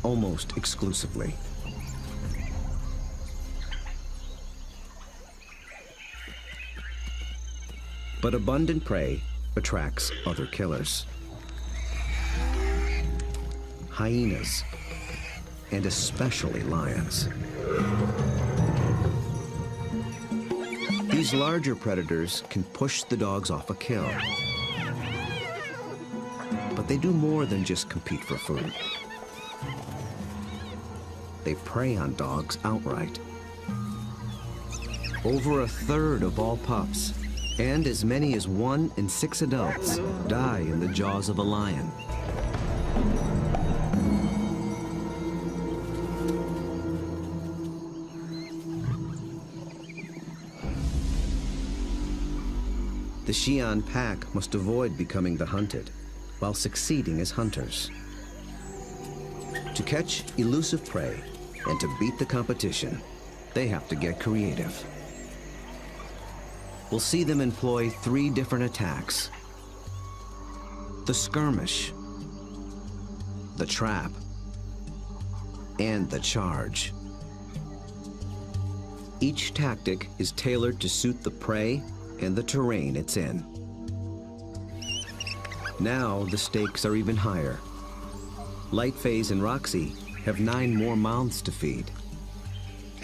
almost exclusively. But abundant prey attracts other killers. Hyenas, and especially lions. These larger predators can push the dogs off a kill. But they do more than just compete for food. They prey on dogs outright. Over a third of all pups, and as many as 1 in 6 adults, die in the jaws of a lion. The Xi'an pack must avoid becoming the hunted, while succeeding as hunters. To catch elusive prey and to beat the competition, they have to get creative. We'll see them employ 3 different attacks: the skirmish, the trap, and the charge. Each tactic is tailored to suit the prey and the terrain it's in. Now the stakes are even higher. Lightface and Roxy have 9 more mouths to feed.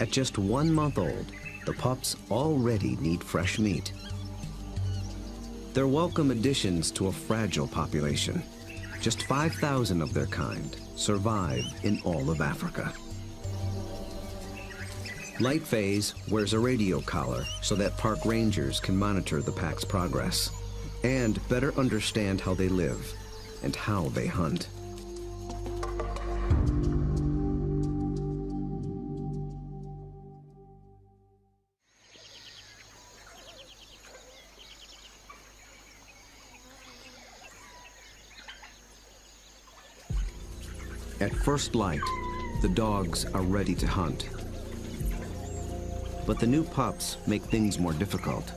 At just 1 month old, the pups already need fresh meat. They're welcome additions to a fragile population. Just 5,000 of their kind survive in all of Africa. Lightface wears a radio collar so that park rangers can monitor the pack's progress and better understand how they live and how they hunt. At first light, the dogs are ready to hunt. But the new pups make things more difficult.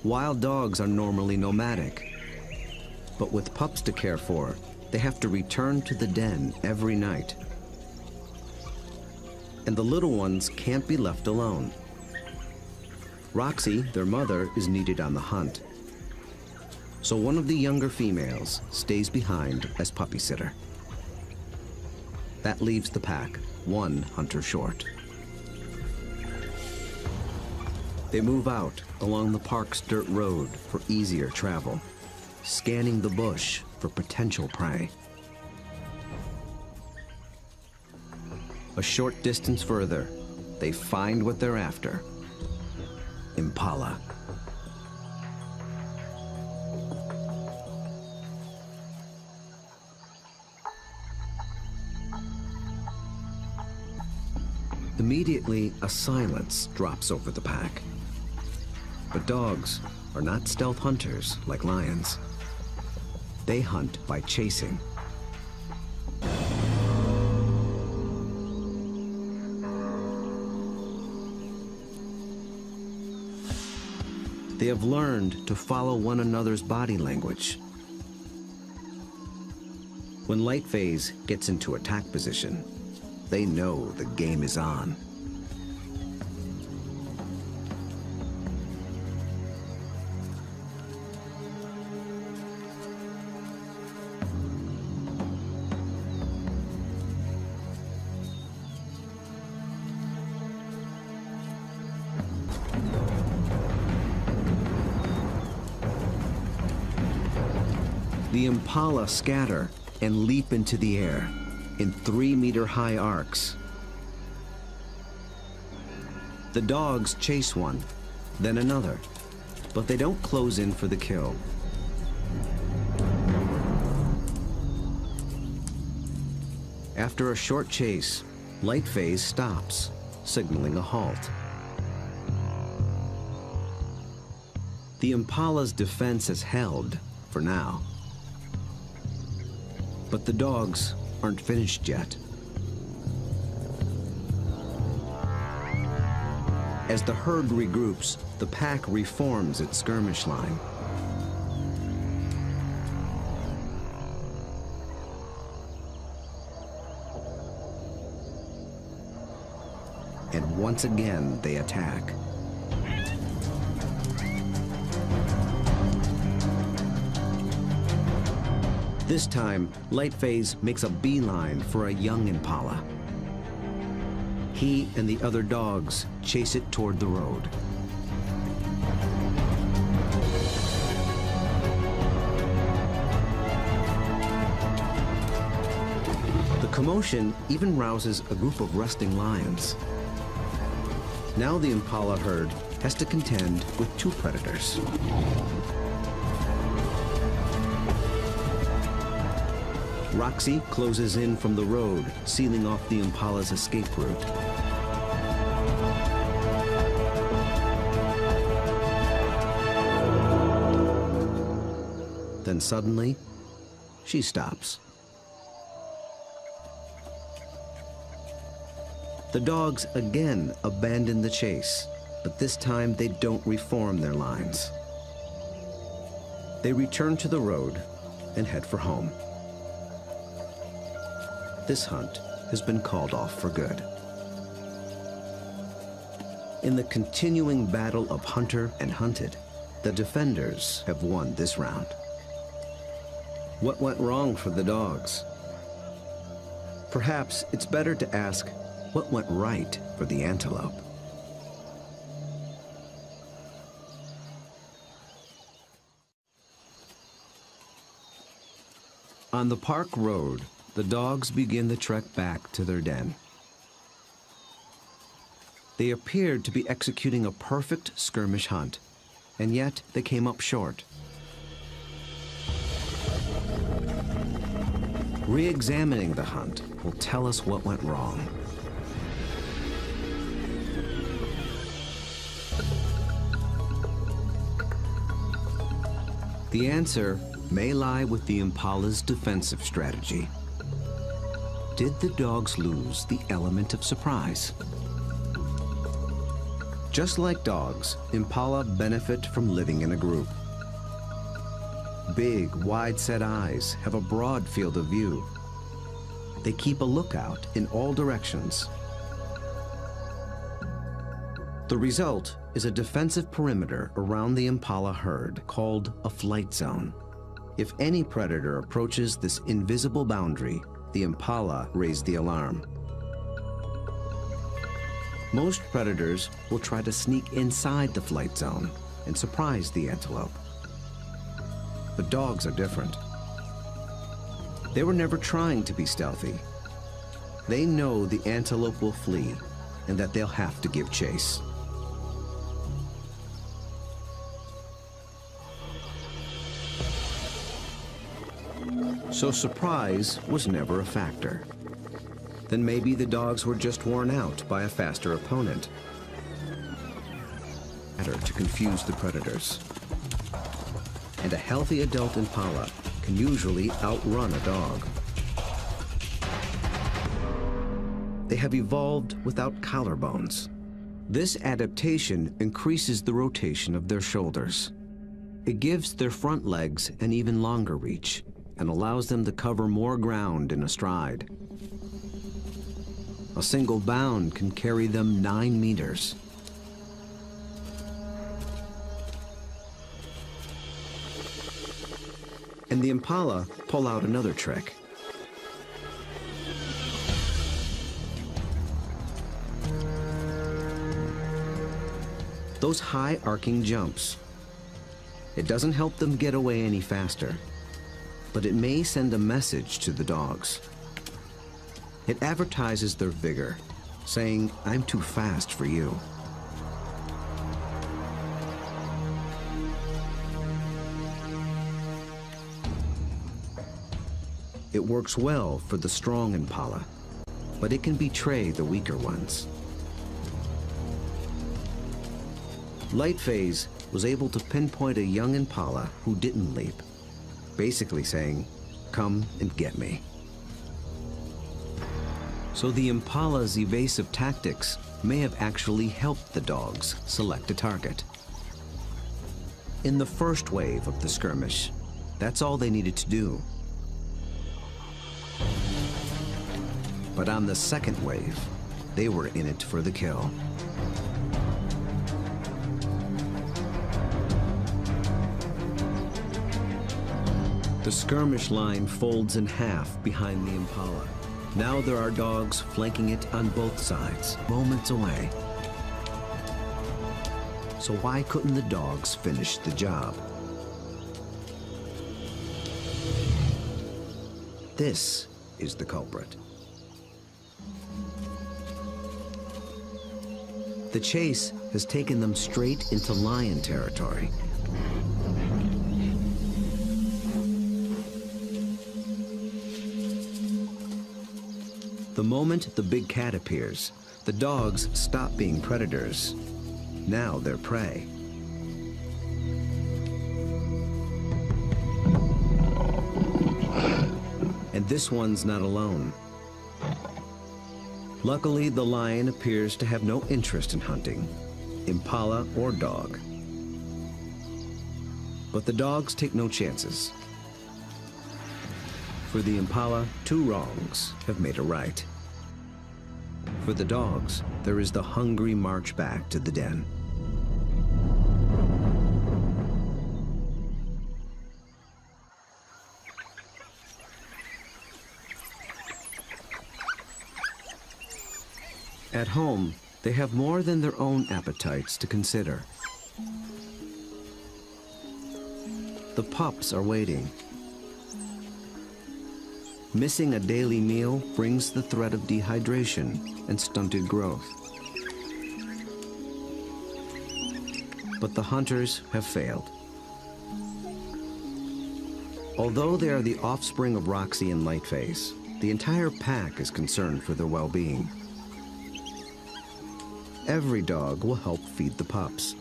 Wild dogs are normally nomadic, but with pups to care for, they have to return to the den every night. And the little ones can't be left alone. Roxy, their mother, is needed on the hunt. So one of the younger females stays behind as puppy sitter. That leaves the pack 1 hunter short. They move out along the park's dirt road for easier travel, scanning the bush for potential prey. A short distance further, they find what they're after: impala. Immediately, a silence drops over the pack. But dogs are not stealth hunters like lions. They hunt by chasing. They have learned to follow one another's body language. When Lightface gets into attack position, they know the game is on. The impala scatter and leap into the air in 3-meter-high arcs. The dogs chase one, then another, but they don't close in for the kill. After a short chase, Lightface stops, signaling a halt. The impala's defense has held for now. But the dogs aren't finished yet. As the herd regroups, the pack reforms its skirmish line. once again they attack. This time, Lightphase makes a beeline for a young impala. He and the other dogs chase it toward the road. The commotion even rouses a group of resting lions. Now the impala herd has to contend with two predators. Roxy closes in from the road, sealing off the impala's escape route. Then suddenly, she stops. The dogs again abandon the chase, but this time they don't reform their lines. They return to the road and head for home. This hunt has been called off for good. In the continuing battle of hunter and hunted, the defenders have won this round. What went wrong for the dogs? Perhaps it's better to ask what went right for the antelope. On the park road, the dogs begin the trek back to their den. They appeared to be executing a perfect skirmish hunt, and yet they came up short. Re-examining the hunt will tell us what went wrong. The answer may lie with the impala's defensive strategy. Did the dogs lose the element of surprise? Just like dogs, impala benefit from living in a group. Big, wide-set eyes have a broad field of view. They keep a lookout in all directions. The result is a defensive perimeter around the impala herd called a flight zone. If any predator approaches this invisible boundary, the impala raise the alarm. Most predators will try to sneak inside the flight zone and surprise the antelope. But dogs are different. They were never trying to be stealthy. They know the antelope will flee and that they'll have to give chase. So surprise was never a factor. Then maybe the dogs were just worn out by a faster opponent. Better to confuse the predators. And a healthy adult impala can usually outrun a dog. They have evolved without collarbones. This adaptation increases the rotation of their shoulders. It gives their front legs an even longer reach and allows them to cover more ground in a stride. A single bound can carry them 9 meters. And the impala pull out another trick. Those high arcing jumps. It doesn't help them get away any faster, but it may send a message to the dogs. It advertises their vigor, saying, "I'm too fast for you." It works well for the strong impala, but it can betray the weaker ones. Lightphase was able to pinpoint a young impala who didn't leap, basically saying, "Come and get me." So the impala's evasive tactics may have actually helped the dogs select a target. In the first wave of the skirmish, that's all they needed to do. But on the second wave, They were in it for the kill. The skirmish line folds in half behind the Impala. Now there are dogs flanking it on both sides, moments away. So why couldn't the dogs finish the job? This is the culprit. The chase has taken them straight into lion territory. The moment the big cat appears, the dogs stop being predators. Now they're prey. And this one's not alone. Luckily, the lion appears to have no interest in hunting, impala or dog. But the dogs take no chances. For the impala, 2 wrongs have made a right. For the dogs, there is the hungry march back to the den. At home, they have more than their own appetites to consider. The pups are waiting. Missing a daily meal brings the threat of dehydration and stunted growth. But the hunters have failed. Although they are the offspring of Roxy and Lightface, the entire pack is concerned for their well-being. Every dog will help feed the pups,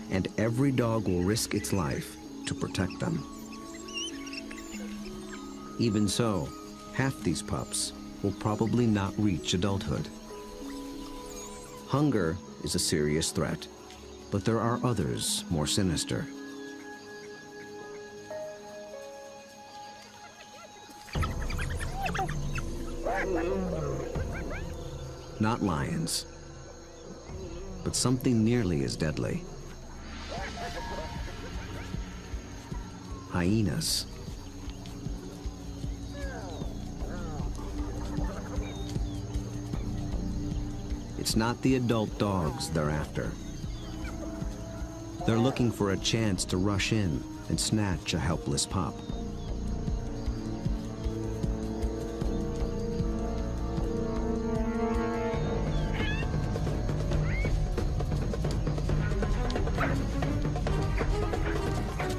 and every dog will risk its life to protect them. Even so, half these pups will probably not reach adulthood. Hunger is a serious threat, but there are others more sinister. Not lions, but something nearly as deadly. Hyenas. It's not the adult dogs they're after. They're looking for a chance to rush in and snatch a helpless pup.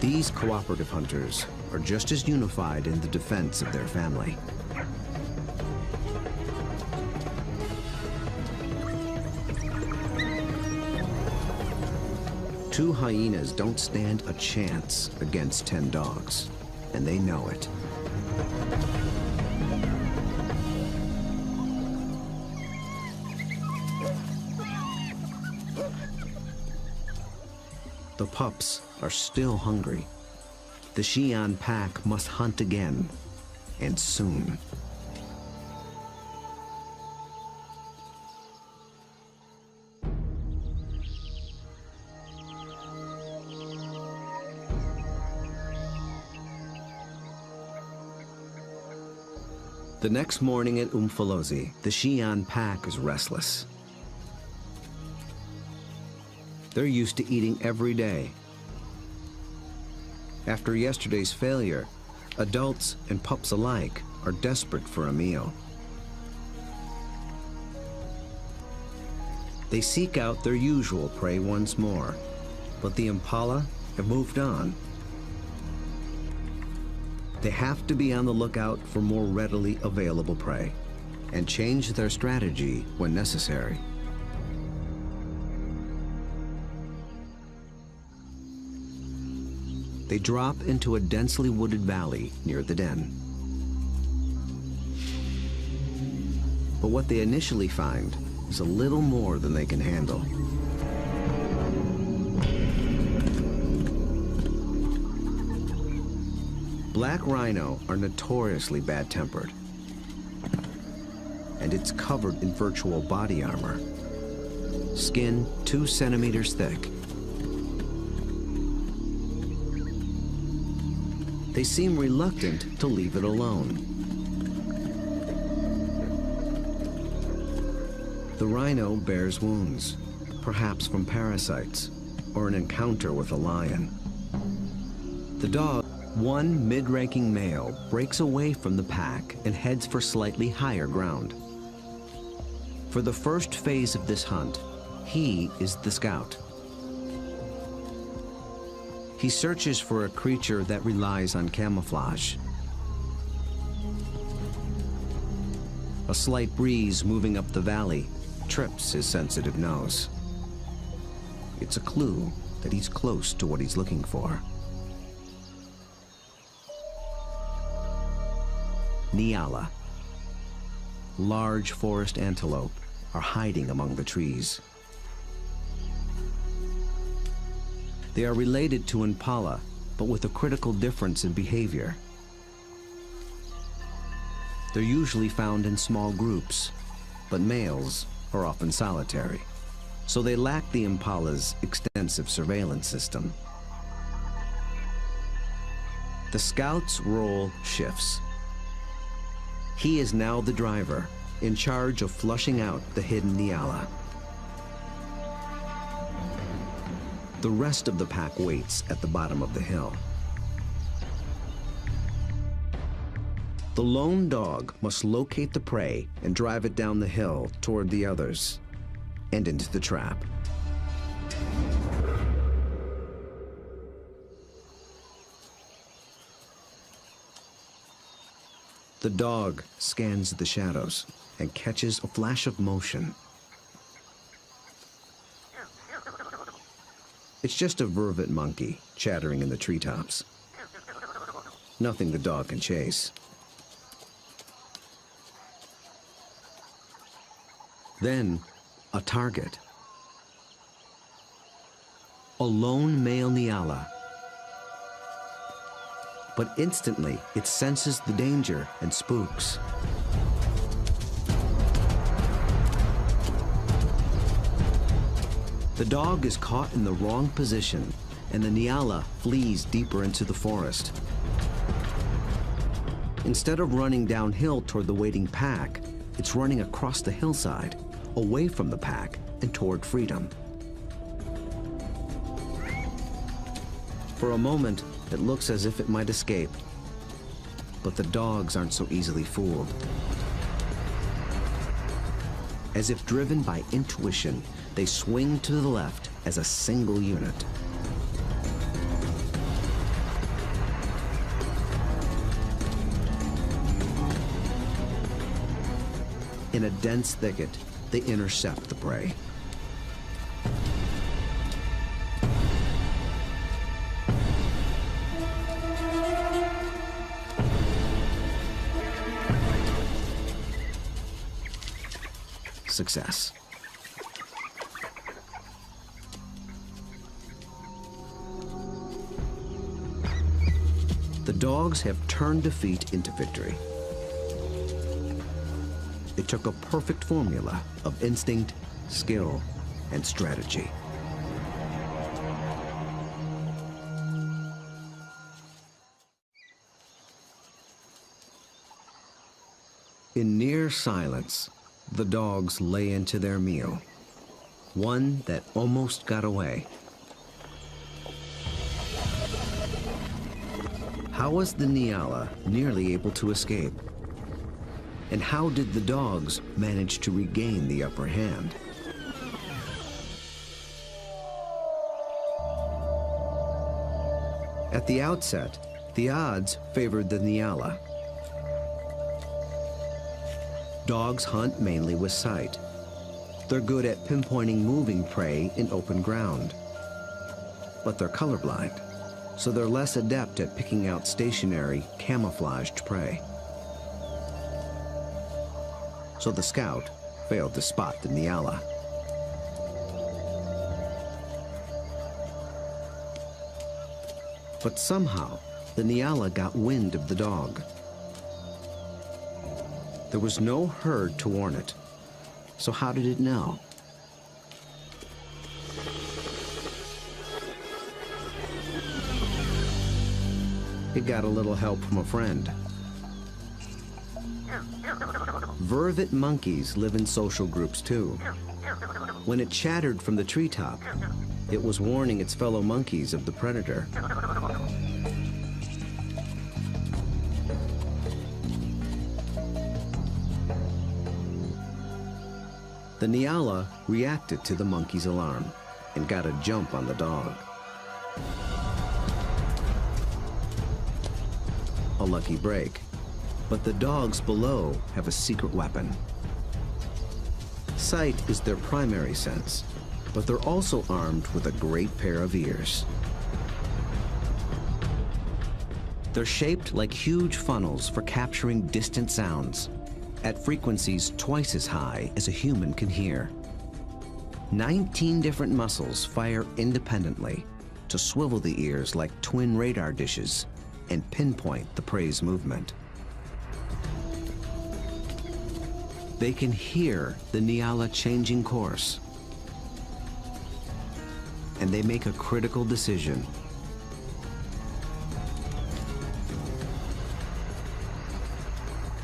These cooperative hunters are just as unified in the defense of their family. Two hyenas don't stand a chance against 10 dogs, and they know it. The pups are still hungry. The Xi'an pack must hunt again, and soon. The next morning at Umfolozi, the Xi'an pack is restless. They're used to eating every day. After yesterday's failure, adults and pups alike are desperate for a meal. They seek out their usual prey once more, but the impala have moved on. They have to be on the lookout for more readily available prey and change their strategy when necessary. They drop into a densely wooded valley near the den. But what they initially find is a little more than they can handle. Black rhino are notoriously bad-tempered. And it's it's covered in virtual body armor. Skin 2 centimeters thick. They seem reluctant to leave it alone. The rhino bears wounds, perhaps from parasites or an encounter with a lion. The dog, one mid-ranking male, breaks away from the pack and heads for slightly higher ground. For the first phase of this hunt, he is the scout. He searches for a creature that relies on camouflage. A slight breeze moving up the valley trips his sensitive nose. It's a clue that he's close to what he's looking for. Nyala. Large forest antelope are hiding among the trees. They are related to impala, but with a critical difference in behavior. They're usually found in small groups, but males are often solitary, so they lack the impala's extensive surveillance system. The scout's role shifts. He is now the driver, in charge of flushing out the hidden Nyala. The rest of the pack waits at the bottom of the hill. The lone dog must locate the prey and drive it down the hill toward the others and into the trap. The dog scans the shadows and catches a flash of motion. It's just a vervet monkey chattering in the treetops. Nothing the dog can chase. Then, a target. A lone male Nyala. But instantly, it senses the danger and spooks. The dog is caught in the wrong position, and the Nyala flees deeper into the forest. Instead of running downhill toward the waiting pack, it's running across the hillside, away from the pack and toward freedom. For a moment, it looks as if it might escape, but the dogs aren't so easily fooled. As if driven by intuition, they swing to the left as a single unit. In a dense thicket, they intercept the prey. Success. The dogs have turned defeat into victory. It took a perfect formula of instinct, skill, and strategy. In near silence, the dogs lay into their meal, one that almost got away. How was the Nyala nearly able to escape? And how did the dogs manage to regain the upper hand? At the outset, the odds favored the Nyala. Dogs hunt mainly with sight. They're good at pinpointing moving prey in open ground. But they're colorblind, so they're less adept at picking out stationary, camouflaged prey. So the scout failed to spot the Nyala. But somehow, the Nyala got wind of the dog. There was no herd to warn it. So how did it know? It got a little help from a friend. Vervet monkeys live in social groups too. When it chattered from the treetop, it was warning its fellow monkeys of the predator. The Nyala reacted to the monkey's alarm and got a jump on the dog. A lucky break, but the dogs below have a secret weapon. Sight is their primary sense, but they're also armed with a great pair of ears. They're shaped like huge funnels for capturing distant sounds at frequencies twice as high as a human can hear. 19 different muscles fire independently to swivel the ears like twin radar dishes and pinpoint the prey's movement. They can hear the Nyala changing course, and they make a critical decision.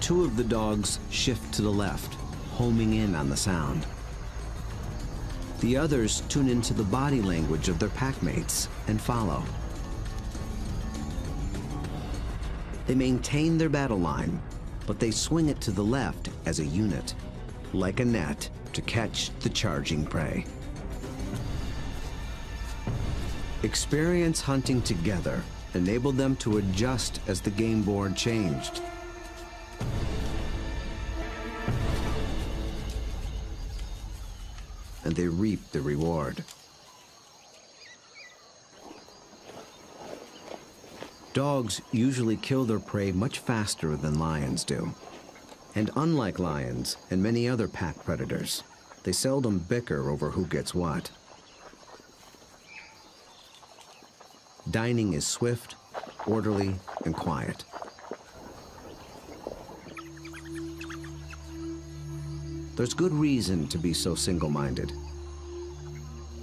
Two of the dogs shift to the left, homing in on the sound. The others tune into the body language of their packmates and follow. They maintain their battle line, but they swing it to the left as a unit, like a net to catch the charging prey. Experience hunting together enabled them to adjust as the game board changed. And they reaped the reward. Dogs usually kill their prey much faster than lions do. And unlike lions and many other pack predators, they seldom bicker over who gets what. Dining is swift, orderly, and quiet. There's good reason to be so single-minded.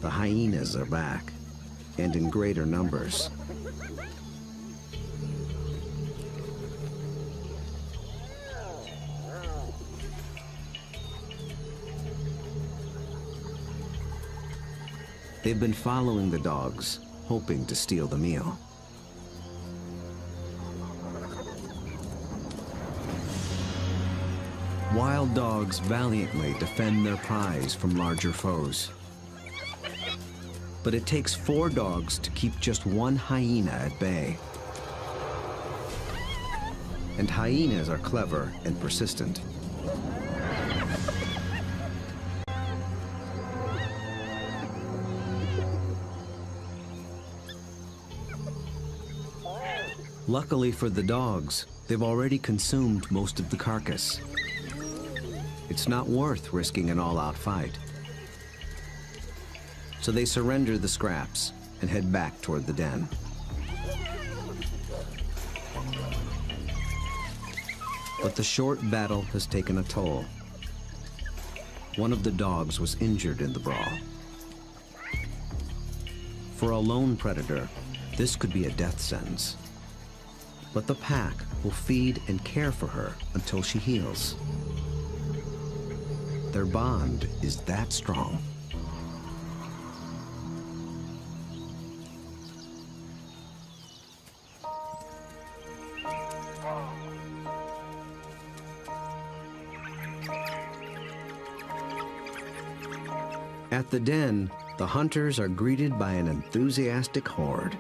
The hyenas are back, and in greater numbers. They've been following the dogs, hoping to steal the meal. Wild dogs valiantly defend their prize from larger foes. But it takes 4 dogs to keep just one hyena at bay. And hyenas are clever and persistent. Luckily for the dogs, they've already consumed most of the carcass. It's not worth risking an all-out fight. So they surrender the scraps and head back toward the den. But the short battle has taken a toll. One of the dogs was injured in the brawl. For a lone predator, this could be a death sentence. But the pack will feed and care for her until she heals. Their bond is that strong. At the den, the hunters are greeted by an enthusiastic horde.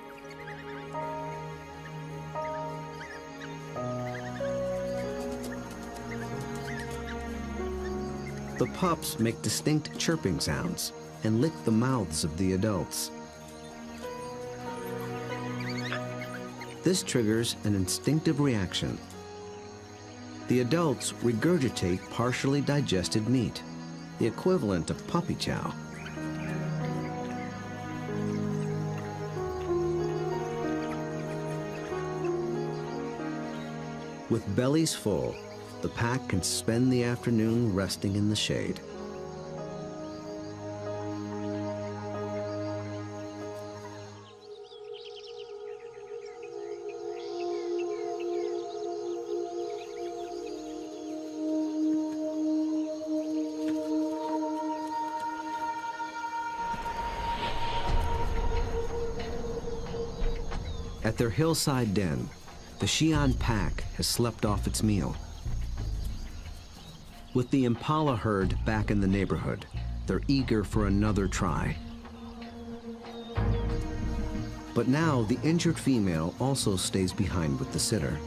The pups make distinct chirping sounds and lick the mouths of the adults. This triggers an instinctive reaction. The adults regurgitate partially digested meat, the equivalent of puppy chow. With bellies full, the pack can spend the afternoon resting in the shade. At their hillside den, the Xi'an pack has slept off its meal. With the impala herd back in the neighborhood, they're eager for another try. But now the injured female also stays behind with the sitter.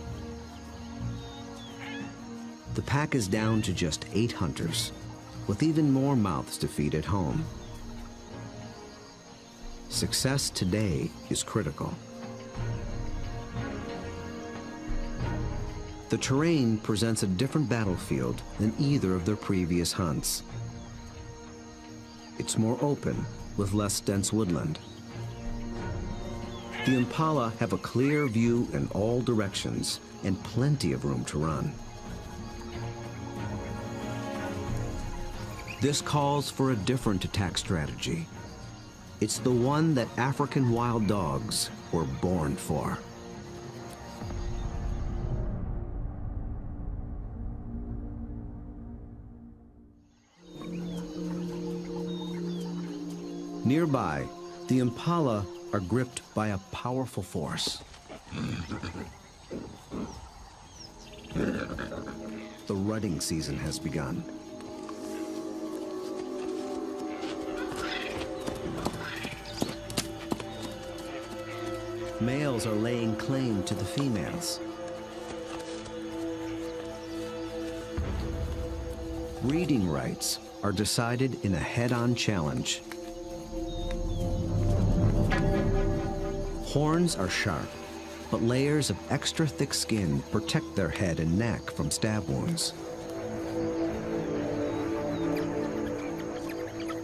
The pack is down to just 8 hunters, with even more mouths to feed at home. Success today is critical. The terrain presents a different battlefield than either of their previous hunts. It's more open, with less dense woodland. The impala have a clear view in all directions and plenty of room to run. This calls for a different attack strategy. It's the one that African wild dogs were born for. Nearby, the impala are gripped by a powerful force. The rutting season has begun. Males are laying claim to the females. Breeding rights are decided in a head-on challenge. Horns are sharp, but layers of extra thick skin protect their head and neck from stab wounds.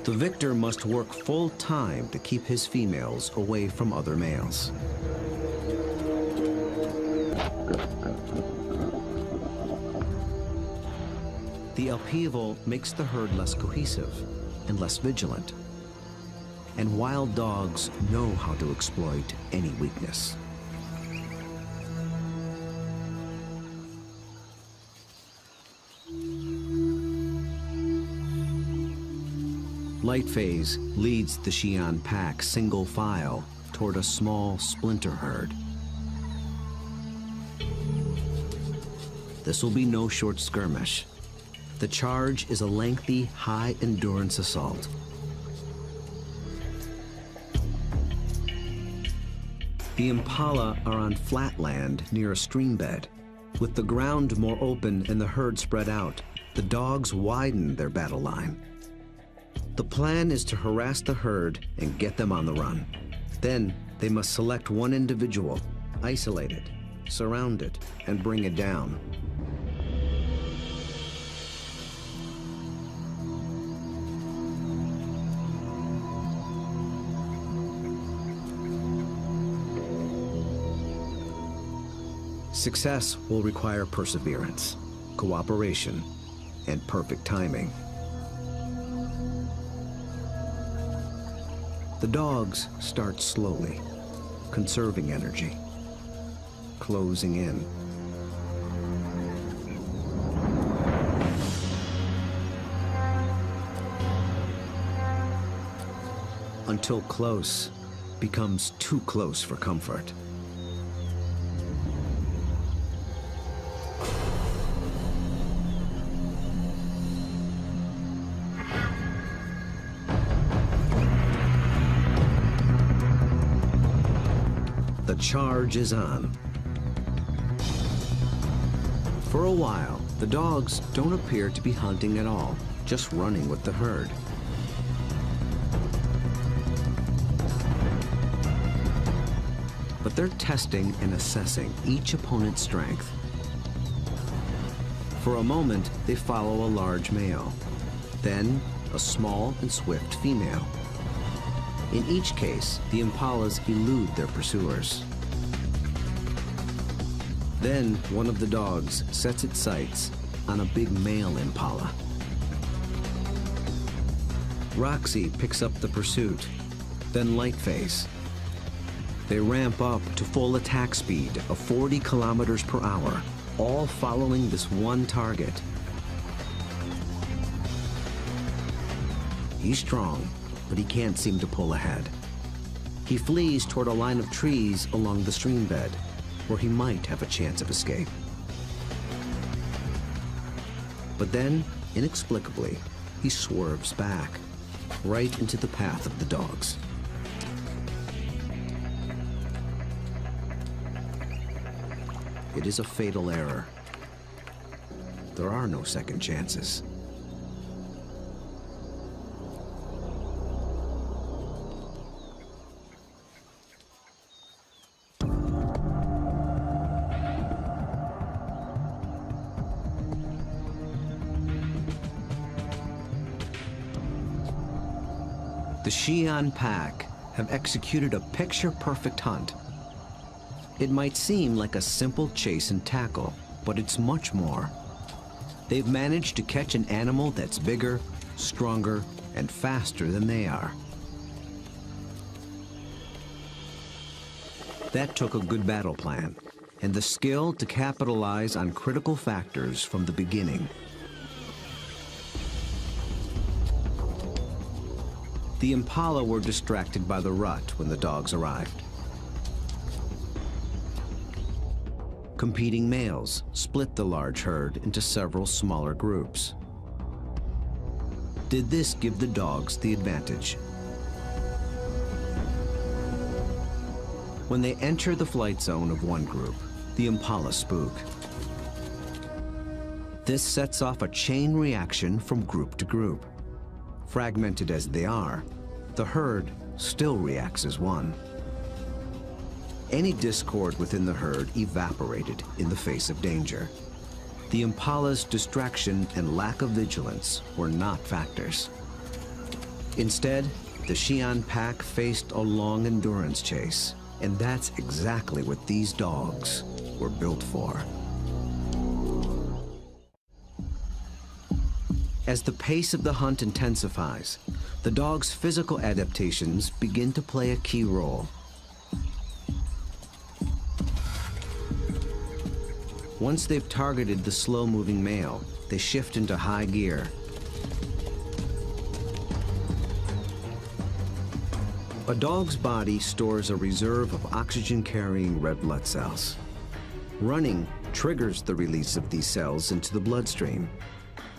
The victor must work full time to keep his females away from other males. The upheaval makes the herd less cohesive and less vigilant. And wild dogs know how to exploit any weakness. Lightphase leads the Xi'an pack single file toward a small splinter herd. This will be no short skirmish. The charge is a lengthy, high-endurance assault. The impala are on flat land near a stream bed. With the ground more open and the herd spread out, the dogs widen their battle line. The plan is to harass the herd and get them on the run. Then they must select one individual, isolate it, surround it, and bring it down. Success will require perseverance, cooperation, and perfect timing. The dogs start slowly, conserving energy, closing in. Until close becomes too close for comfort. The charge is on. For a while, the dogs don't appear to be hunting at all, just running with the herd. But they're testing and assessing each opponent's strength. For a moment, they follow a large male, then a small and swift female. In each case, the impalas elude their pursuers. Then one of the dogs sets its sights on a big male impala. Roxy picks up the pursuit, then Lightface. They ramp up to full attack speed of 40 kilometers per hour, all following this one target. He's strong, but he can't seem to pull ahead. He flees toward a line of trees along the stream bed, where he might have a chance of escape. But then, inexplicably, he swerves back, right into the path of the dogs. It is a fatal error. There are no second chances. The Xi'an pack have executed a picture-perfect hunt. It might seem like a simple chase and tackle, but it's much more. They've managed to catch an animal that's bigger, stronger, and faster than they are. That took a good battle plan, and the skill to capitalize on critical factors from the beginning. The impala were distracted by the rut when the dogs arrived. Competing males split the large herd into several smaller groups. Did this give the dogs the advantage? When they enter the flight zone of one group, the impala spook. This sets off a chain reaction from group to group. Fragmented as they are, the herd still reacts as one. Any discord within the herd evaporated in the face of danger. The impala's distraction and lack of vigilance were not factors. Instead, the Xi'an pack faced a long endurance chase, and that's exactly what these dogs were built for. As the pace of the hunt intensifies, the dog's physical adaptations begin to play a key role. Once they've targeted the slow-moving male, they shift into high gear. A dog's body stores a reserve of oxygen-carrying red blood cells. Running triggers the release of these cells into the bloodstream.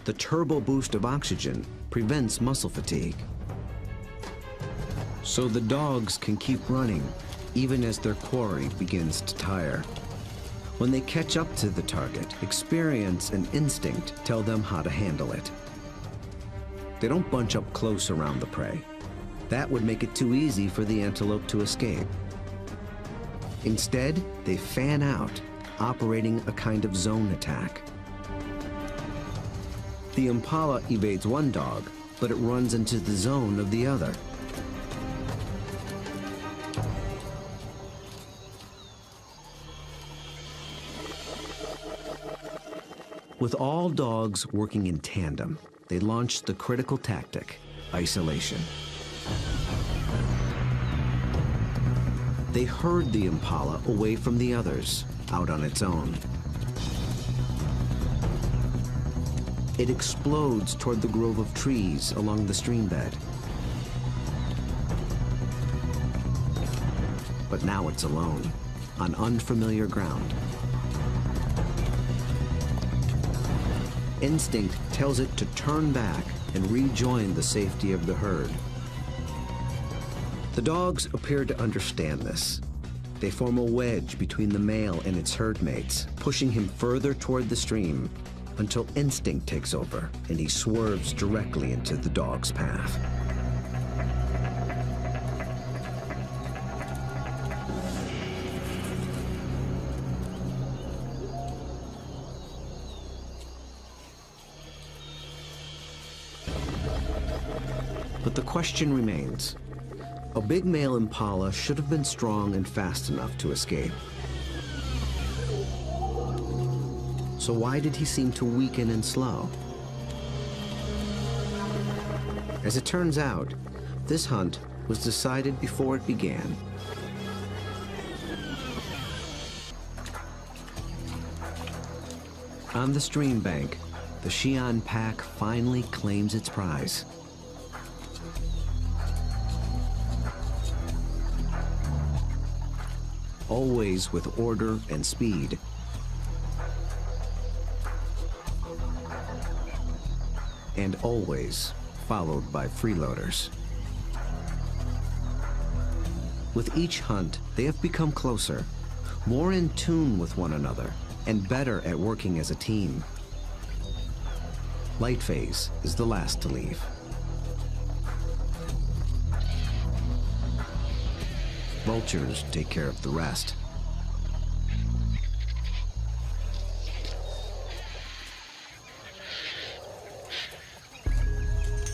The turbo boost of oxygen prevents muscle fatigue. So the dogs can keep running even as their quarry begins to tire. When they catch up to the target, experience and instinct tell them how to handle it. They don't bunch up close around the prey. That would make it too easy for the antelope to escape. Instead, they fan out, operating a kind of zone attack. The impala evades one dog, but it runs into the zone of the other. With all dogs working in tandem, they launched the critical tactic, isolation. They herd the impala away from the others, out on its own. It explodes toward the grove of trees along the stream bed. But now it's alone, on unfamiliar ground. Instinct tells it to turn back and rejoin the safety of the herd. The dogs appear to understand this. They form a wedge between the male and its herd mates, pushing him further toward the stream until instinct takes over and he swerves directly into the dog's path. But the question remains. A big male impala should have been strong and fast enough to escape. So why did he seem to weaken and slow? As it turns out, this hunt was decided before it began. On the stream bank, the Xi'an pack finally claims its prize. Always with order and speed, and always followed by freeloaders. With each hunt, they have become closer, more in tune with one another, and better at working as a team. Light phase is the last to leave. Vultures take care of the rest.